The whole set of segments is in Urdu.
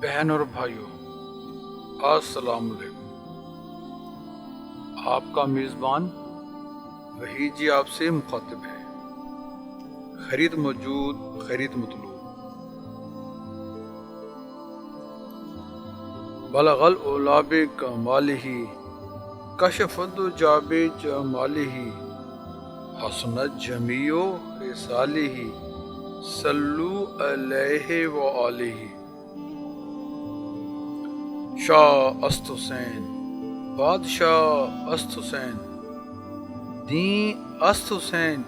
بہن اور بھائیوں، السلام علیکم۔ آپ کا میزبان وحید جی آپ سے مخاطب ہے۔ خرید موجود، خرید مطلوب۔ بلغ العلا بکمالہ، کشف الدجى بجمالہ، حسنت جمیع خصالہ، صلوا علیہ وآلہ۔ شاہ است حسین، بادشاہ است حسین، دین است حسین،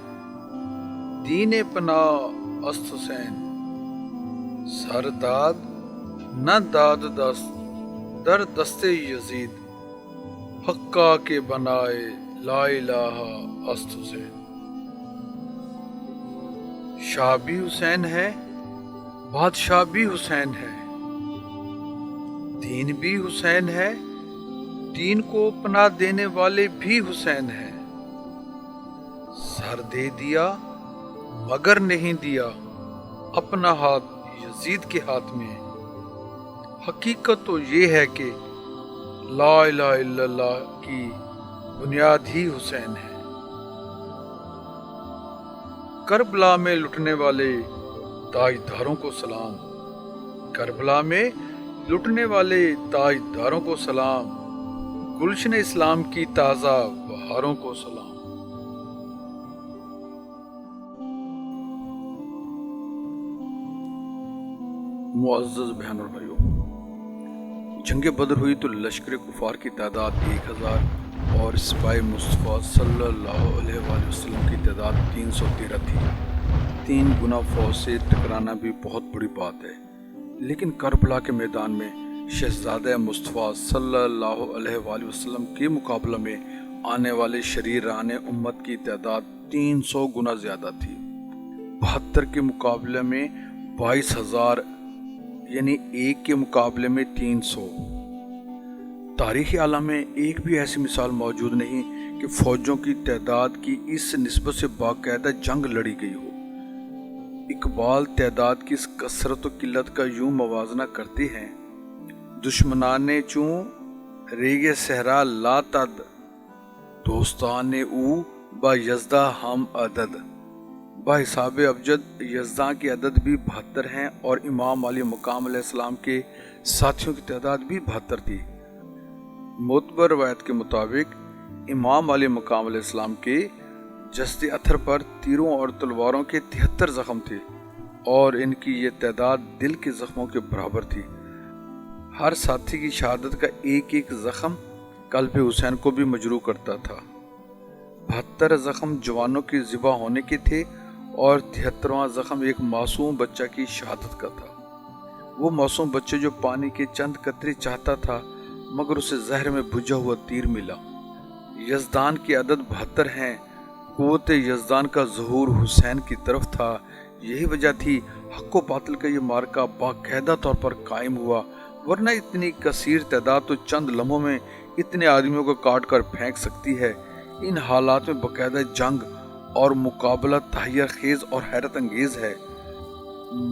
دین پناہ است حسین۔ سرداد نہ داد دست در دست یزید، حقا کے بنائے لا الہ است حسین۔ شاہ بھی حسین ہے، بادشاہ بھی حسین ہے، دین بھی حسین ہے، دین کو پناہ دینے والے بھی حسین ہیں۔ سر دے دیا مگر نہیں دیا اپنا ہاتھ یزید کے ہاتھ میں۔ حقیقت تو یہ ہے کہ لا الہ الا اللہ کی بنیاد ہی حسین ہے۔ کربلا میں لٹنے والے تاجداروں کو سلام، کربلا میں لٹنے والے تاجداروں کو سلام، گلشن اسلام کی تازہ بہاروں کو سلام۔ معزز بہن اور بھائیوں، جنگ بدر ہوئی تو لشکر کفار کی تعداد 1000 اور سپاہ مصطفیٰ صلی اللہ علیہ وآلہ وسلم کی تعداد 313 تھی۔ 3 گنا فوج سے ٹکرانا بھی بہت بڑی بات ہے، لیکن کربلا کے میدان میں شہزادہ مصطفیٰ صلی اللہ علیہ وآلہ وسلم کے مقابلہ میں آنے والے شریران امت کی تعداد 300 گنا زیادہ تھی۔ 72 کے مقابلے میں 22,000، یعنی ایک کے مقابلے میں 300۔ تاریخی عالم میں ایک بھی ایسی مثال موجود نہیں کہ فوجوں کی تعداد کی اس نسبت سے باقاعدہ جنگ لڑی گئی ہو۔ اقبال تعداد کی اس کثرت و قلت کا یوں موازنہ کرتے ہیں: دشمنان چوں ریگ صحرا لا تد، دوستان او با یزدہ ہم عدد۔ با حساب ابجد یزداں کی عدد بھی 72 ہیں اور امام علی مقام علیہ السلام کے ساتھیوں کی تعداد بھی 72 تھی۔ معتبر روایت کے مطابق امام علی مقام علیہ السلام کے جسد اتھر پر تیروں اور تلواروں کے 73 زخم تھے اور ان کی یہ تعداد دل کے زخموں کے برابر تھی۔ ہر ساتھی کی شہادت کا ایک ایک زخم قلب حسین کو بھی مجروح کرتا تھا۔ 72 زخم جوانوں کے ذبح ہونے کے تھے اور 73واں زخم ایک معصوم بچہ کی شہادت کا تھا۔ وہ معصوم بچہ جو پانی کے چند قطرے چاہتا تھا مگر اسے زہر میں بجھا ہوا تیر ملا۔ یزدان کی عدد 72 ہیں۔ قوت یزدان کا ظہور حسین کی طرف تھا۔ یہی وجہ تھی حق و باطل کا یہ معرکہ باقاعدہ طور پر قائم ہوا، ورنہ اتنی کثیر تعداد تو چند لمحوں میں اتنے آدمیوں کو کاٹ کر پھینک سکتی ہے۔ ان حالات میں باقاعدہ جنگ اور مقابلہ تحیر خیز اور حیرت انگیز ہے۔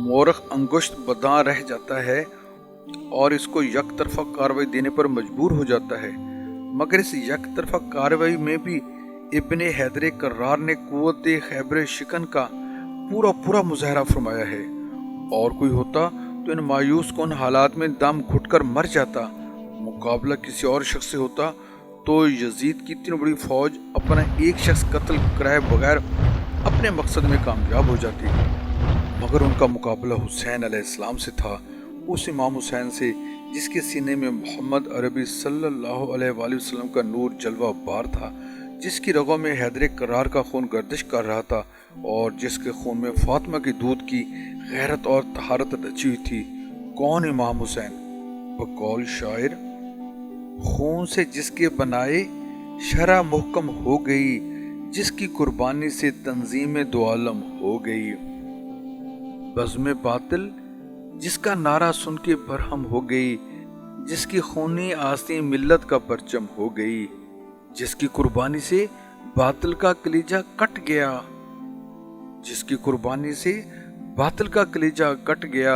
مورخ انگشت بداں رہ جاتا ہے اور اس کو یک طرفہ کارروائی دینے پر مجبور ہو جاتا ہے، مگر اس یک طرفہ کارروائی میں بھی ابن حیدر کرار نے قوت خیبر شکن کا پورا مظاہرہ فرمایا ہے۔ اور کوئی ہوتا تو ان مایوس کن حالات میں دم گھٹ کر مر جاتا۔ مقابلہ کسی اور شخص سے ہوتا تو یزید کی اتنی بڑی فوج اپنا ایک شخص قتل کرائے بغیر اپنے مقصد میں کامیاب ہو جاتی، مگر ان کا مقابلہ حسین علیہ السلام سے تھا، اس امام حسین سے جس کے سینے میں محمد عربی صلی اللہ علیہ وآلہ وسلم کا نور جلوہ بار تھا، جس کی رگوں میں حیدر کرار کا خون گردش کر رہا تھا اور جس کے خون میں فاطمہ کی دودھ کی غیرت اور طہارت رچی ہوئی تھی۔ کون امام حسین؟ بقول شاعر: خون سے جس کے بنائے شرع محکم ہو گئی، جس کی قربانی سے تنظیم دو عالم ہو گئی۔ بزم باطل جس کا نعرہ سن کے برہم ہو گئی، جس کی خونی آستین ملت کا پرچم ہو گئی، جس کی قربانی سے باطل کا کلیجہ کٹ گیا، جس کی قربانی سے باطل کا کلیجہ کٹ گیا۔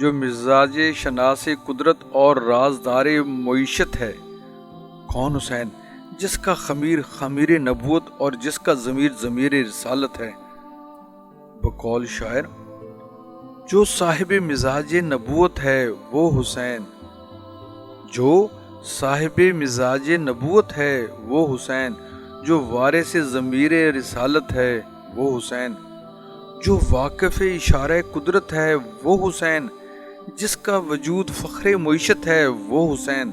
جو مزاج شناس قدرت اور رازدار معیشت ہے۔ کون حسین؟ جس کا خمیر خمیر نبوت اور جس کا ضمیر ضمیر رسالت ہے۔ بقول شاعر، جو صاحب مزاج نبوت ہے وہ حسین، جو صاحب مزاج نبوت ہے وہ حسین، جو وارث ضمیر رسالت ہے وہ حسین، جو واقف اشارہ قدرت ہے وہ حسین، جس کا وجود فخر معیشت ہے وہ حسین،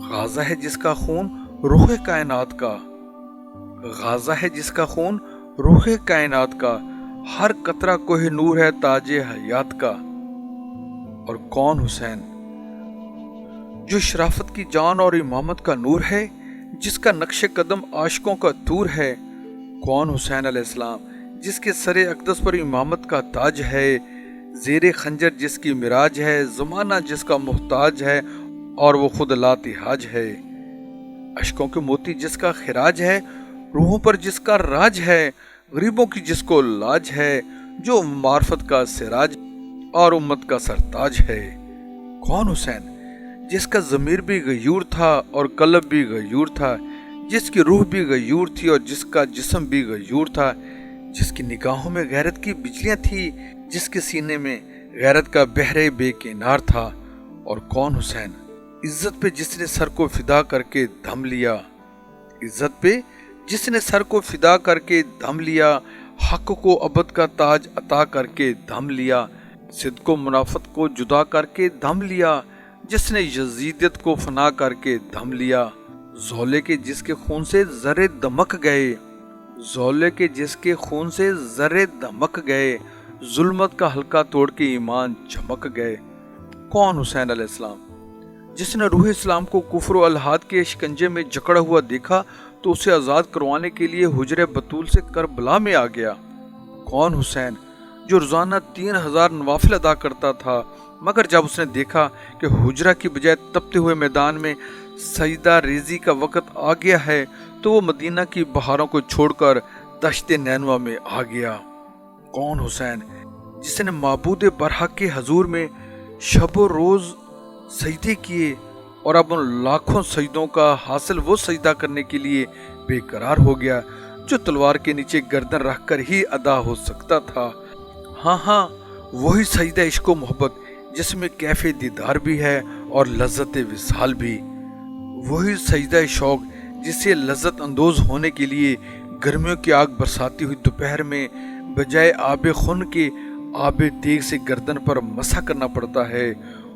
غازہ ہے جس کا خون روح کائنات کا، غازہ ہے جس کا خون روح کائنات کا، ہر قطرہ کوہ نور ہے تاج حیات کا۔ اور کون حسین؟ جو شرافت کی جان اور امامت کا نور ہے، جس کا نقش قدم عاشقوں کا طور ہے۔ کون حسین علیہ السلام؟ جس کے سر اقدس پر امامت کا تاج ہے، زیر خنجر جس کی معراج ہے، زمانہ جس کا محتاج ہے اور وہ خود لاتحاج ہے، اشکوں کے موتی جس کا خراج ہے، روحوں پر جس کا راج ہے، غریبوں کی جس کو لاج ہے، جو معرفت کا سراج اور امت کا سرتاج ہے۔ کون حسین؟ جس کا ضمیر بھی غیور تھا اور قلب بھی غیور تھا، جس کی روح بھی غیور تھی اور جس کا جسم بھی غیور تھا، جس کی نگاہوں میں غیرت کی بجلیاں تھی، جس کے سینے میں غیرت کا بحر بے کنار تھا۔ اور کون حسین؟ عزت پہ جس نے سر کو فدا کر کے دم لیا، عزت پہ جس نے سر کو فدا کر کے دم لیا، حق کو ابد کا تاج عطا کر کے دم لیا، صدق و منافت کو جدا کر کے دم لیا، جس نے یزیدیت کو فنا کر کے دم لیا، زولے کے جس کے خون سے ذرے دمک گئے، زولے کے جس کے خون سے ذرے دمک گئے، ظلمت کا حلقہ توڑ کے ایمان چمک گئے۔ کون حسین علیہ السلام؟ جس نے روح اسلام کو کفر و الحاد کے شکنجے میں جکڑا ہوا دیکھا تو اسے آزاد کروانے کے لیے حجر بطول سے کربلا میں آ گیا۔ کون حسین؟ جو روزانہ 3000 نوافل ادا کرتا تھا، مگر جب اس نے دیکھا کہ حجرہ کی بجائے تپتے ہوئے میدان میں سجدہ ریزی کا وقت آ گیا ہے تو وہ مدینہ کی بہاروں کو چھوڑ کر دشت نینوا میں آ گیا۔ کون حسین؟ جس نے معبود برحق کے حضور میں شب و روز سجدے کیے اور اب ان لاکھوں سجدوں کا حاصل وہ سجدہ کرنے کے لیے بے قرار ہو گیا جو تلوار کے نیچے گردن رکھ کر ہی ادا ہو سکتا تھا۔ ہاں، وہی سجدہ عشق و محبت جس میں کیف دیدار بھی ہے اور لذت وصال بھی، وہی سجدہ شوق جس سے لذت اندوز ہونے کے لیے گرمیوں کی آگ برساتی ہوئی دوپہر میں بجائے آب خون کے آب دیگ سے گردن پر مسح کرنا پڑتا ہے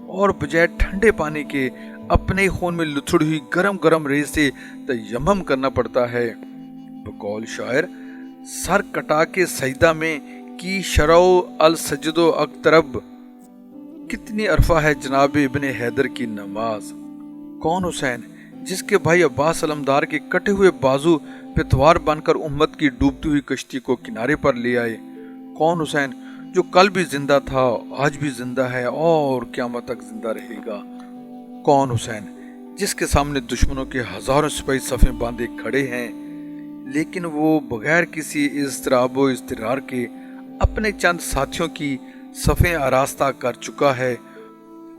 اور بجائے ٹھنڈے پانی کے اپنے خون میں لتھڑی ہوئی گرم گرم ریز سے تیمم کرنا پڑتا ہے۔ بقول شاعر، سر کٹا کے سجدہ میں کی شرع السجد و اقترب، کتنی عرفہ ہے جناب ابن حیدر کی نماز۔ کون حسین؟ جس کے بھائی عباس علمدار کے کٹے ہوئے بازو پتوار بن کر امت کی ڈوبتی ہوئی کشتی کو کنارے پر لے آئے۔ کون حسین؟ جو کل بھی زندہ تھا، آج بھی زندہ ہے اور قیامت تک زندہ رہے گا۔ کون حسین؟ جس کے سامنے دشمنوں کے ہزاروں سپاہی صفیں باندھے کھڑے ہیں، لیکن وہ بغیر کسی اضطراب و اضطرار کے اپنے چند ساتھیوں کی صفیں آراستہ کر چکا ہے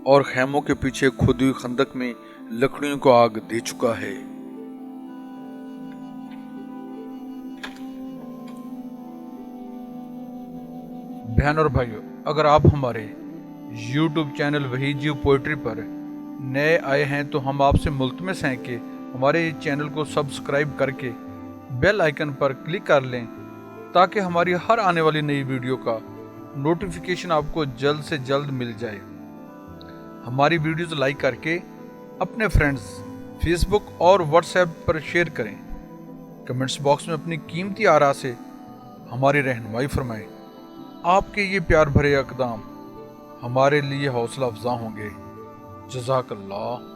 اور خیموں کے پیچھے کھودی ہوئی خندق میں لکڑیوں کو آگ دے چکا ہے۔ بہن اور بھائیو، اگر آپ ہمارے یوٹیوب چینل وحید جیو پوئٹری پر نئے آئے ہیں تو ہم آپ سے ملتمس ہیں کہ ہمارے چینل کو سبسکرائب کر کے بیل آئیکن پر کلک کر لیں تاکہ ہماری ہر آنے والی نئی ویڈیو کا نوٹیفیکیشن آپ کو جلد سے جلد مل جائے۔ ہماری ویڈیوز لائک کر کے اپنے فرینڈز فیس بک اور واٹس ایپ پر شیئر کریں۔ کمنٹس باکس میں اپنی قیمتی آراء سے ہماری رہنمائی فرمائیں۔ آپ کے یہ پیار بھرے اقدام ہمارے لیے حوصلہ افزا ہوں گے۔ جزاک اللہ۔